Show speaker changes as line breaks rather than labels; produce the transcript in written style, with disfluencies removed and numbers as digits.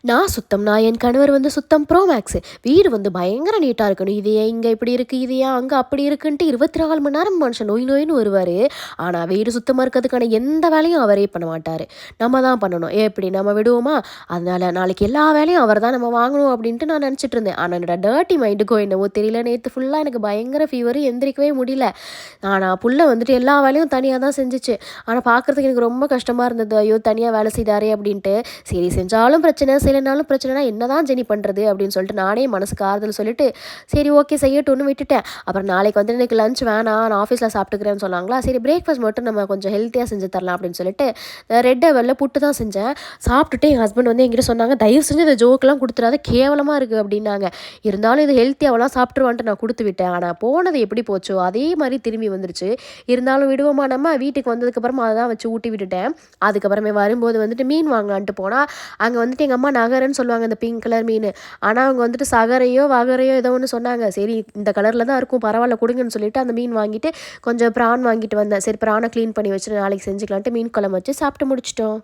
நான் என் கணவர் சுத்தம் ப்ரோ மேக்ஸு. வீடு பயங்கர நீட்டா இருக்கணும். இது ஏன் இங்க இப்படி இருக்கு? இது ஏன் அங்க அப்படி இருக்குன்ட்டு 24 மணி நேரம் மனுஷன் நொய் நொய்ன்னு வருவாரு. ஆனா வீடு சுத்தமா இருக்கிறதுக்கான எந்த வேலையும் அவரே பண்ண மாட்டாரு. நம்ம தான் பண்ணணும். எப்படி நம்ம விடுவோமா? அதனால நாளைக்கு எல்லா வேலையும் அவர் தான் நம்ம வாங்கணும் அப்படின்ட்டு நான் நெனச்சுட்டு இருந்தேன். ஆனா என்னோட டர்ட்டி மைண்டுக்கோ என்னவோ தெரியல, நேத்து ஃபுல்லா எனக்கு பயங்கர ஃபீவரு எந்திரிக்கவே முடியல. ஆனா புள்ள எல்லா வேலையும் தனியா தான் செஞ்சுச்சு. ஆனா பார்க்கறதுக்கு எனக்கு ரொம்ப கஷ்டமா இருந்தது. ஐயோ! தனியா வேலை செய்றாரே அப்படின்ட்டு. சரி செஞ்சாலும் பிரச்சனை, செய்யலனாலும் பிரச்சனைனா என்னதான் ஜெனி பண்றது? அப்படின்னு சொல்லிட்டு நானே மனசுக்கு ஆறுதல் சொல்லிட்டு, சரி ஓகே செய்யட்டும்னு விட்டுட்டேன். அப்புறம் நாளைக்கு எனக்கு லஞ்ச் வேணாம், நான் ஆஃபீஸ்ல சாப்பிட்டுக்கிறேன்னு சொன்னாங்களா, சரி பிரேக்ஃபாஸ்ட் மட்டும் நம்ம கொஞ்சம் ஹெல்த்தியா செஞ்சு தரலாம் அப்படின்னு சொல்லிட்டு, ரெட் வெல்ல புட்டு தான் செஞ்சேன். சாப்பிட்டுட்டு என் ஹஸ்பண்ட் என்கிட்ட சொன்னாங்க, "தயவு செஞ்சு இந்த ஜோக்லாம் குடுத்துறாத, கேவலமா இருக்கு" அப்படின்னாங்க. இருந்தாலும் இது ஹெல்த்தியாவெல்லாம் சாப்பிட்டுருவான்ட்டு நான் குடுத்து விட்டேன். ஆனா போனது எப்படி போச்சோ, அதே மாரி திரும்பி வந்துருச்சு. இருந்தாலும் விடுவோமா நம்ம? வீட்டுக்கு வந்ததுக்கப்புறமா அத தான் வச்சு ஊட்டி விட்டுட்டேன். அதுக்கப்புறமே வரும்போது மீன் வாங்கலான்ட்டு போனா, அங்க எங்க அம்மா நகரன்னு சொல்லுவாங்க இந்த பிங்க் கலர் மீனு. ஆனா அவங்க சகரையோ, வகரையோ ஏதோ ஒண்ணு சொன்னாங்க. சரி இந்த கலர்ல தான் இருக்கும் பரவால்ல குடுங்கன்னு சொல்லிட்டு அந்த மீன் வாங்கிட்டு, கொஞ்சம் பிரான் வாங்கிட்டு வந்தேன். சரி பிரான கிளீன் பண்ணி வச்சுட்டு நாளைக்கு செஞ்சுக்கலான்ட்டு மீன் குழம்பு வச்சு சாப்பிட்டு முடிச்சுட்டோம்.